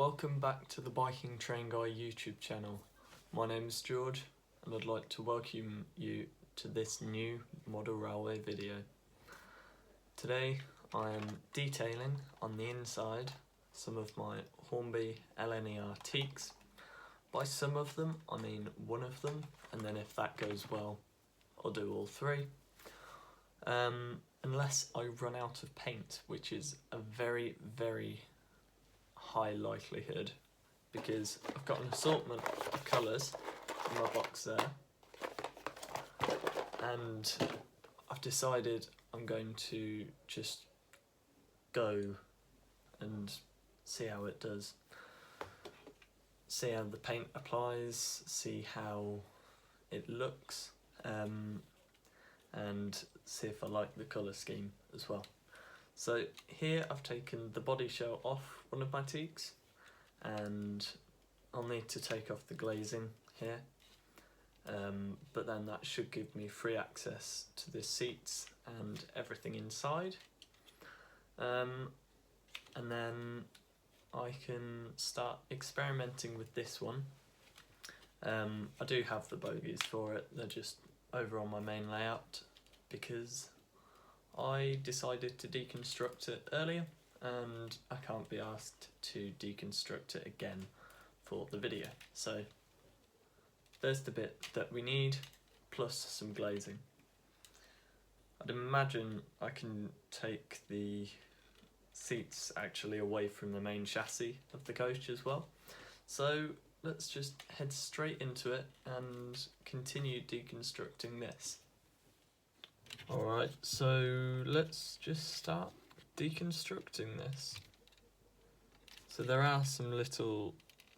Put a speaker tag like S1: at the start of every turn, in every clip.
S1: Welcome back to the Biking Train Guy YouTube channel. My name is George and I'd like to welcome you to this new model railway video. Today I am detailing on the inside some of my Hornby LNER Teaks. By some of them I mean one of them, and then if that goes well I'll do all three. Unless I run out of paint, which is a very high likelihood, because I've got an assortment of colours in my box there, and I've decided I'm going to just go and see how it does. See how the paint applies, see how it looks, and see if I like the colour scheme as well. So here I've taken the body shell off one of my Teaks, and I'll need to take off the glazing here, but then that should give me free access to the seats and everything inside, and then I can start experimenting with this one. I do have the bogies for it, they're just over on my main layout because I decided to deconstruct it earlier and I can't be asked to deconstruct it again for the video. So there's the bit that we need, plus some glazing. I'd imagine I can take the seats actually away from the main chassis of the coach as well. So let's just head straight into it and continue deconstructing this. Alright, so let's just start deconstructing this. So there are some little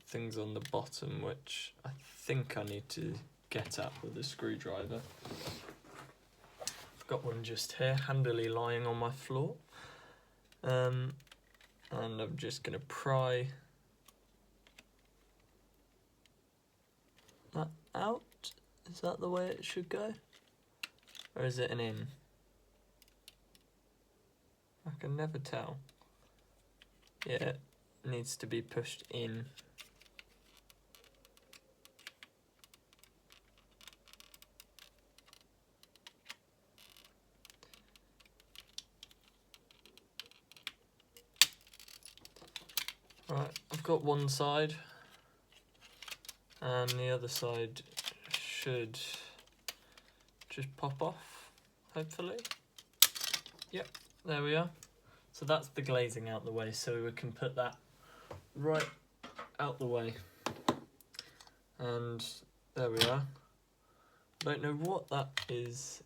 S1: things on the bottom which I think I need to get at with a screwdriver. I've got one just here, handily lying on my floor. And I'm just going to pry that out. Is that the way it should go? Or is it an in? I can never tell. Yeah, it needs to be pushed in. Right, I've got one side, and the other side should just pop off, hopefully. Yep, there we are. So that's the glazing out the way, so we can put that right out the way. And there we are. Don't know what that is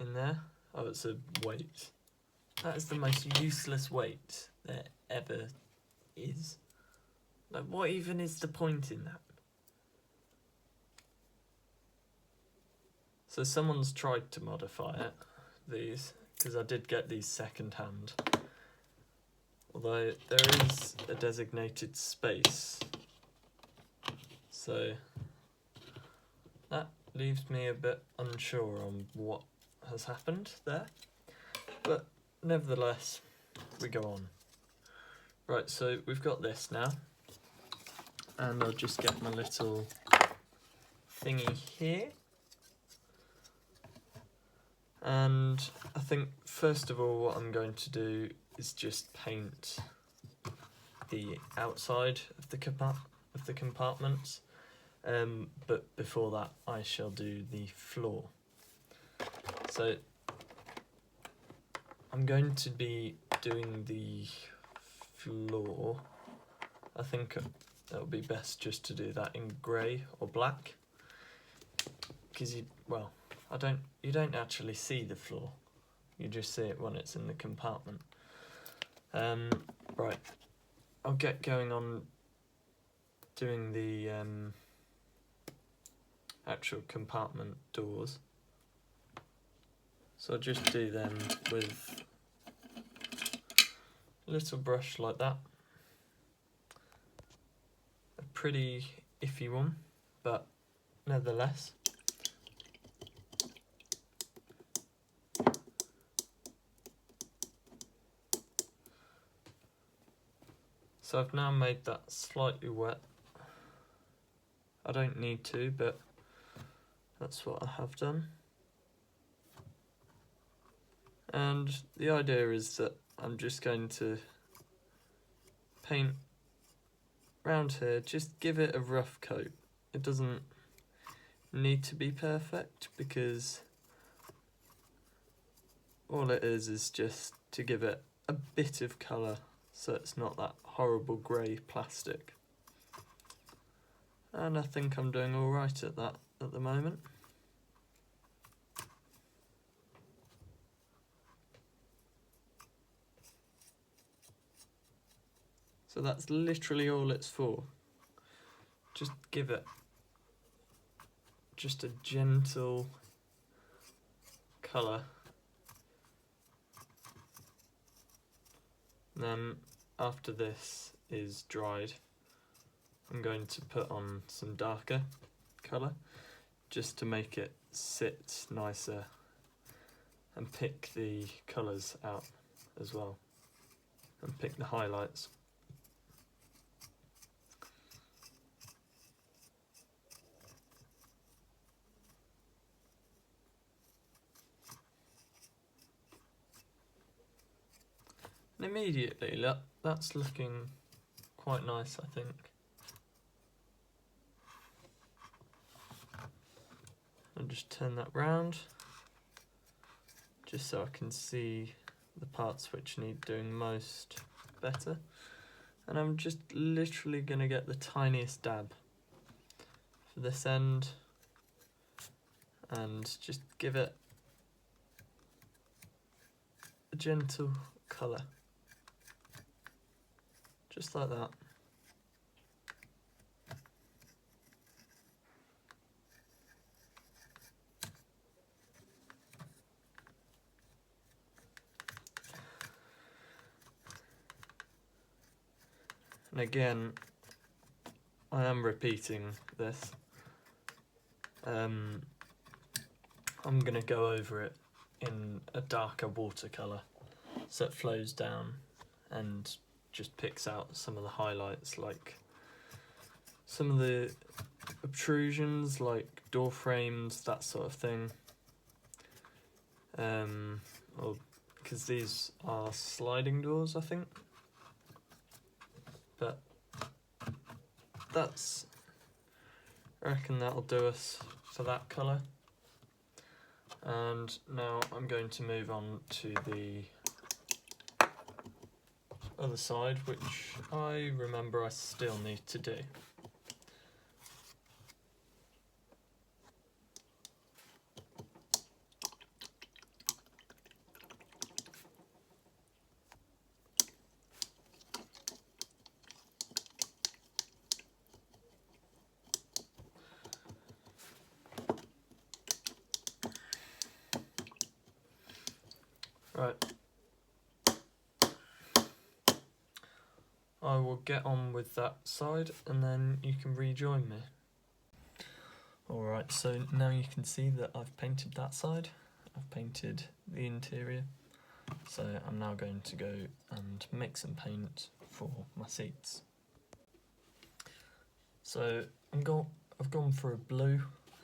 S1: in there. Oh, it's a weight. That is the most useless weight there ever is. Like, what even is the point in that? So someone's tried to modify it, these, because I did get these second hand. Although there is a designated space. So that leaves me a bit unsure on what has happened there. But nevertheless, we go on. Right, so we've got this now. And I'll just get my little thingy here. And I think first of all what I'm going to do is just paint the outside of the compartments, but before that I shall do the floor. So I'm going to be doing the floor. I think that would be best just to do that in grey or black, because you don't actually see the floor, you just see it when it's in the compartment. Right, I'll get going on doing the actual compartment doors. So I'll just do them with a little brush like that. A pretty iffy one, but nevertheless. So I've now made that slightly wet. I don't need to, but that's what I have done. And the idea is that I'm just going to paint round here, just give it a rough coat. It doesn't need to be perfect because all it is just to give it a bit of colour so it's not that horrible grey plastic. And I think I'm doing alright at that at the moment. So that's literally all it's for. Just give it just a gentle colour. Then after this is dried, I'm going to put on some darker colour just to make it sit nicer and pick the colours out as well and pick the highlights. And immediately, look, that's looking quite nice, I think. I'll just turn that round, just so I can see the parts which need doing most better. And I'm just literally going to get the tiniest dab for this end and just give it a gentle colour. Just like that. And again, I am repeating this. I'm going to go over it in a darker watercolour so it flows down and just picks out some of the highlights, like some of the obtrusions, like door frames, that sort of thing. Because these are sliding doors, I think. But I reckon that'll do us for that colour. And now I'm going to move on to the other side, which I remember I still need to do. Right. I will get on with that side and then you can rejoin me. Alright, so now you can see that I've painted that side. I've painted the interior. So I'm now going to go and make some paint for my seats. So I've gone for a blue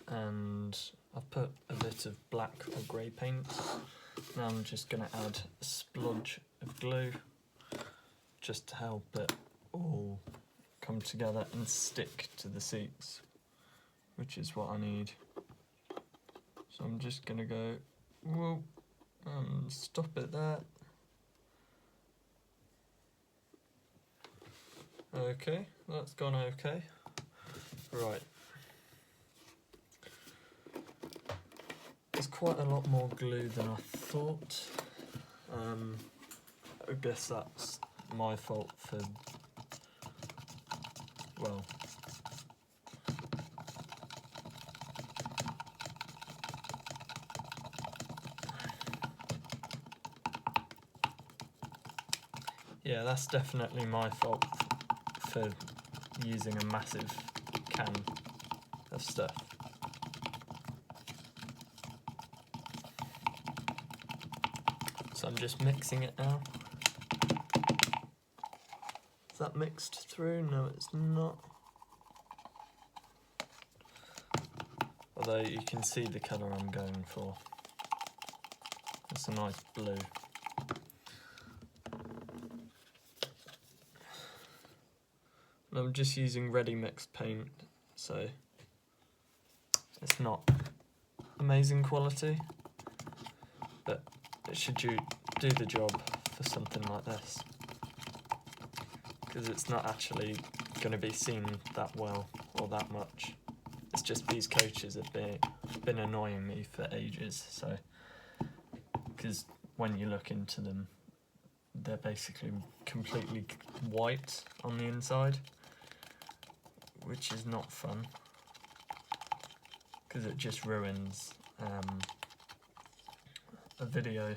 S1: and I've put a bit of black or grey paint. Now I'm just going to add a splodge of glue just to help it all come together and stick to the seats, which is what I need. So I'm just going to go whoa and stop it there. Okay, that's gone okay. Right. There's quite a lot more glue than I thought. I guess that's my fault for, well, yeah, that's definitely my fault for using a massive can of stuff. So I'm just mixing it now. that mixed through? No, it's not. Although you can see the colour I'm going for. It's a nice blue. And I'm just using ready mixed paint, so it's not amazing quality, but it should do the job for something like this, because it's not actually going to be seen that well or that much. It's just these coaches have been annoying me for ages, so because when you look into them, they're basically completely white on the inside, which is not fun, because it just ruins a video.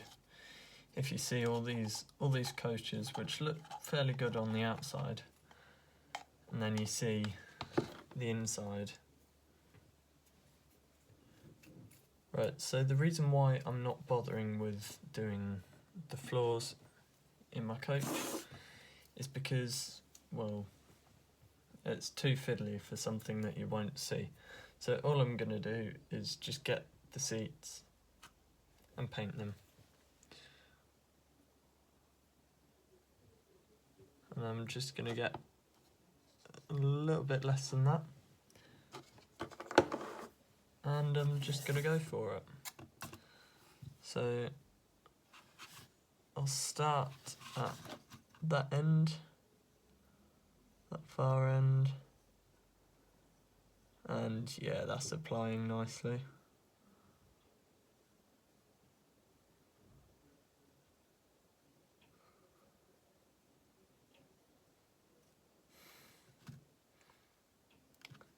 S1: If you see all these coaches which look fairly good on the outside, and then you see the inside. Right, so the reason why I'm not bothering with doing the floors in my coach is because, well, it's too fiddly for something that you won't see. So all I'm going to do is just get the seats and paint them. And I'm just going to get a little bit less than that. And I'm just going to go for it. So I'll start at that end, that far end, and yeah, that's applying nicely.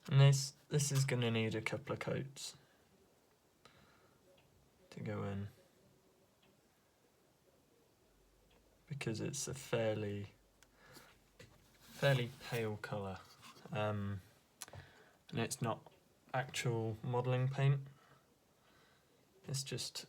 S1: And this is going to need a couple of coats to go in, because it's a fairly pale colour, and it's not actual modelling paint, it's just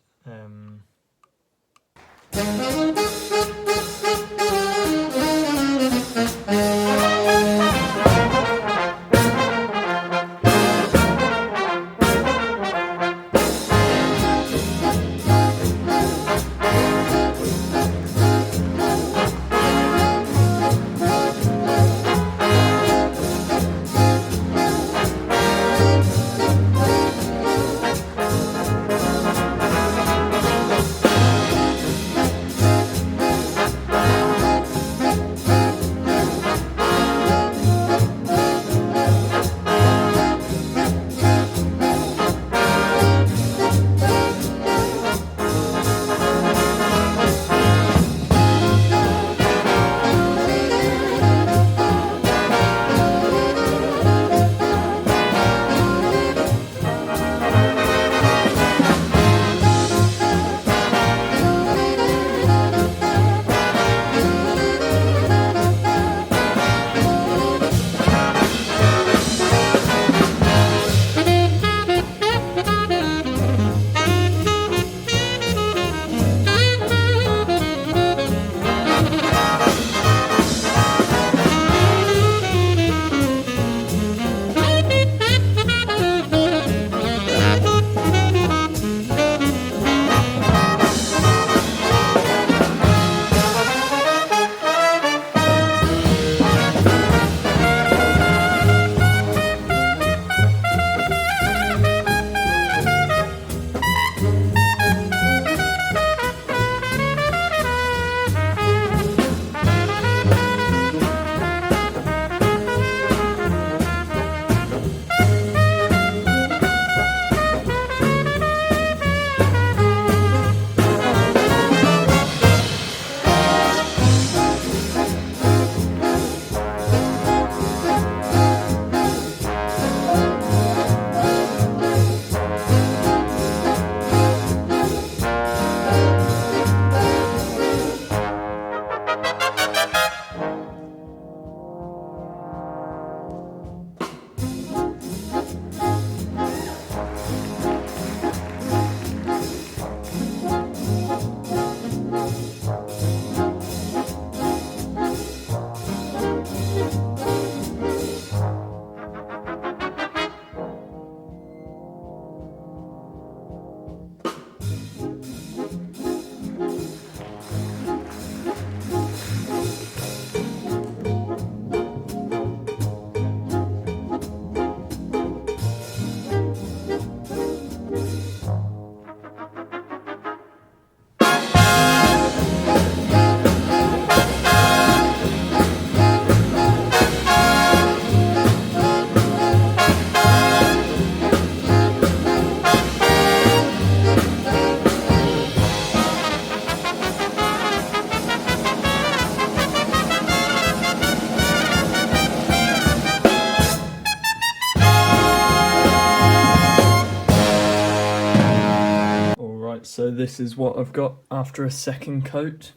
S1: this is what I've got after a second coat.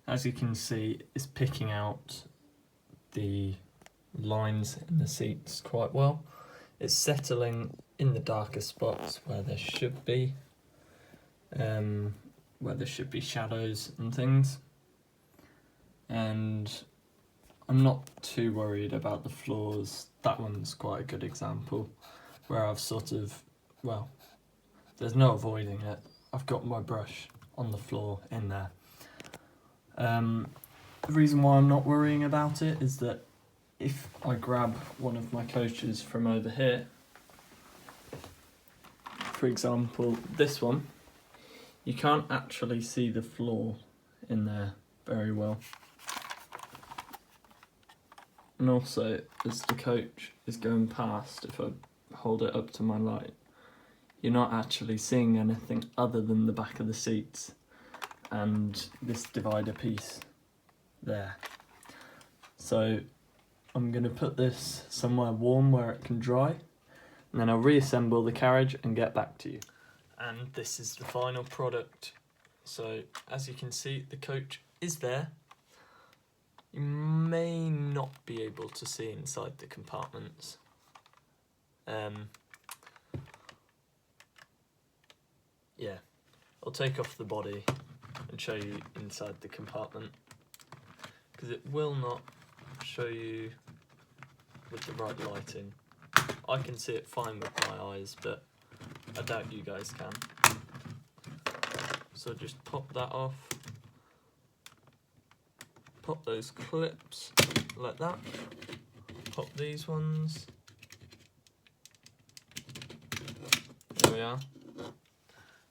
S1: As you can see, it's picking out the lines in the seats quite well. It's settling in the darker spots where there should be shadows and things. And I'm not too worried about the floors. That one's quite a good example where I've sort of, well, there's no avoiding it. I've got my brush on the floor in there. The reason why I'm not worrying about it is that if I grab one of my coaches from over here, for example this one, you can't actually see the floor in there very well. And also, as the coach is going past, if I hold it up to my light, you're not actually seeing anything other than the back of the seats and this divider piece there. So I'm going to put this somewhere warm where it can dry, and then I'll reassemble the carriage and get back to you. And this is the final product. So as you can see, the coach is there. You may not be able to see inside the compartments. Yeah, I'll take off the body and show you inside the compartment, because it will not show you with the right lighting. I can see it fine with my eyes, but I doubt you guys can. So just pop that off. Pop those clips like that. Pop these ones. There we are.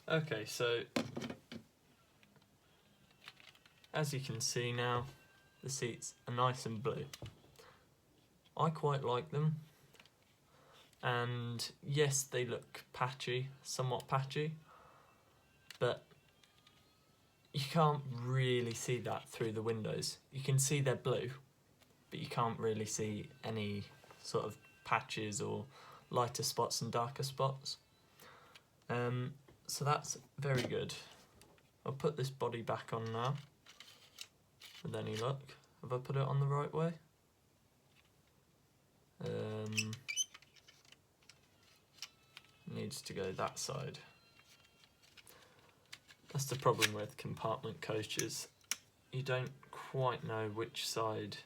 S1: Okay, so as you can see now, the seats are nice and blue. I quite like them. And yes, they look patchy, somewhat patchy, but you can't really see that through the windows. You can see they're blue, but you can't really see any sort of patches or lighter spots and darker spots. So that's very good. I'll put this body back on now. With any luck. Have I put it on the right way? Needs to go that side. That's the problem with compartment coaches. You don't quite know which side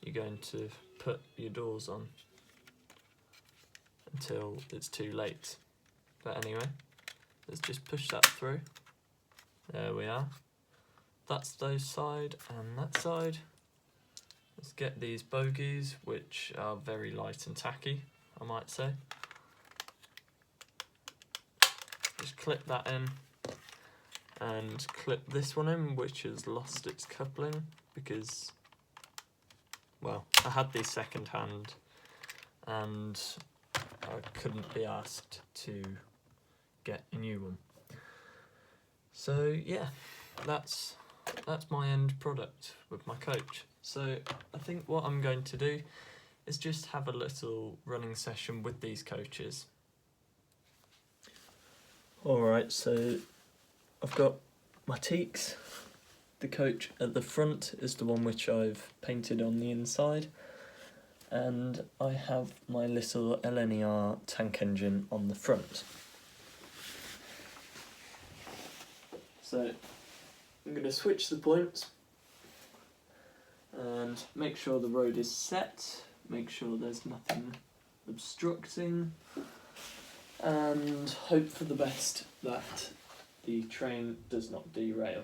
S1: you're going to put your doors on until it's too late. But anyway, let's just push that through. There we are. That's those side and that side. Let's get these bogies, which are very light and tacky, I might say. Just clip that in and clip this one in, which has lost its coupling because, well, I had these second hand and I couldn't be asked to get a new one. So yeah, that's my end product with my coach. So I think what I'm going to do is just have a little running session with these coaches. Alright, so I've got my Teaks. The coach at the front is the one which I've painted on the inside, and I have my little LNER tank engine on the front. So I'm going to switch the points and make sure the road is set, make sure there's nothing obstructing, and hope for the best that the train does not derail.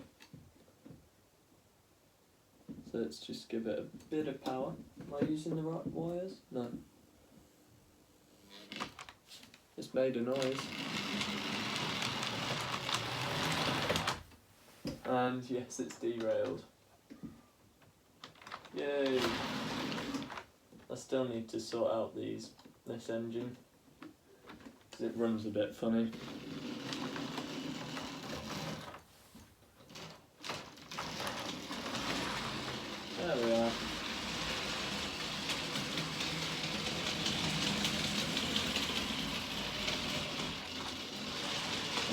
S1: So let's just give it a bit of power. Am I using the right wires? No. It's made a noise. And yes, it's derailed. Yay! I still need to sort out this engine, because it runs a bit funny. There we are.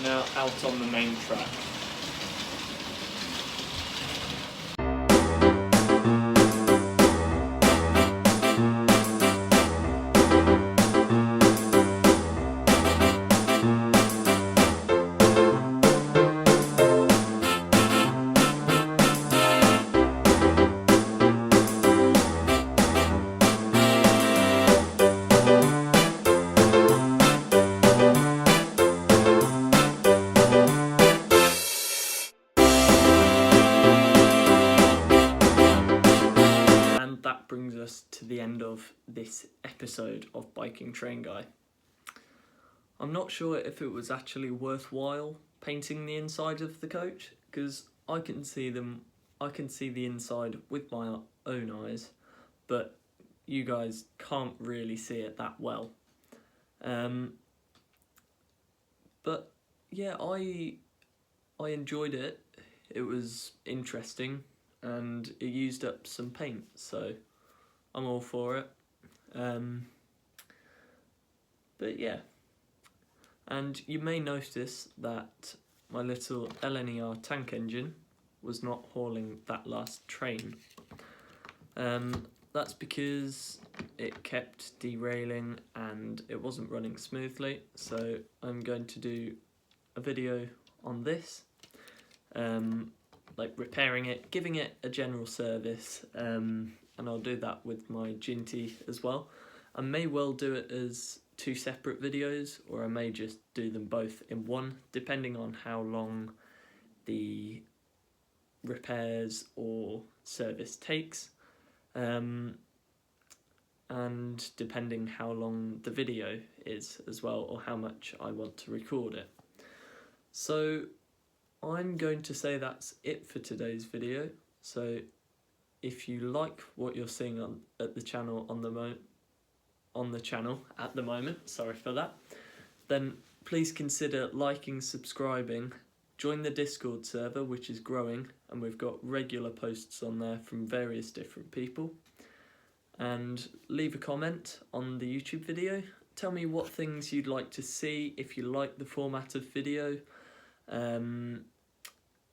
S1: Now, out on the main track. That brings us to the end of this episode of Biking Train Guy. I'm not sure if it was actually worthwhile painting the inside of the coach, because I can see the inside with my own eyes, but you guys can't really see it that well. But yeah, I enjoyed it. It was interesting. And it used up some paint, so I'm all for it. But yeah, and you may notice that my little LNER tank engine was not hauling that last train. That's because it kept derailing and it wasn't running smoothly, so I'm going to do a video on this. Like repairing it, giving it a general service, and I'll do that with my Ginty as well. I may well do it as 2 separate videos, or I may just do them both in one, depending on how long the repairs or service takes, and depending how long the video is as well, or how much I want to record it. So I'm going to say that's it for today's video. So if you like what you're seeing at the channel at the moment, sorry for that, then please consider liking, subscribing, join the Discord server, which is growing, and we've got regular posts on there from various different people, and leave a comment on the YouTube video. Tell me what things you'd like to see, if you like the format of video.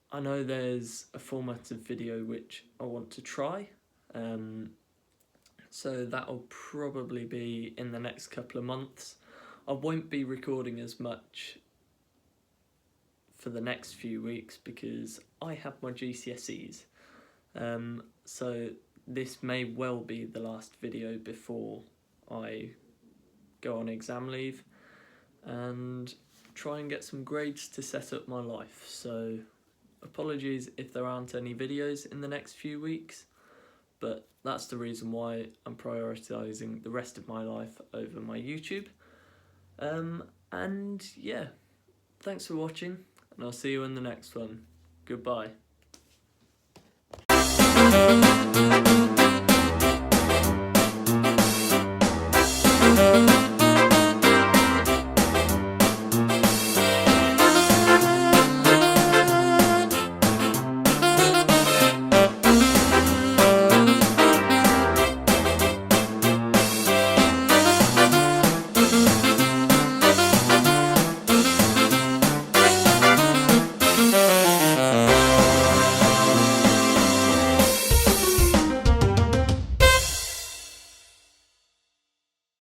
S1: I know there's a format of video which I want to try, so that'll probably be in the next couple of months. I won't be recording as much for the next few weeks because I have my GCSEs, so this may well be the last video before I go on exam leave and try and get some grades to set up my life. So apologies if there aren't any videos in the next few weeks, but that's the reason why I'm prioritising the rest of my life over my YouTube. And yeah, thanks for watching, and I'll see you in the next one. Goodbye.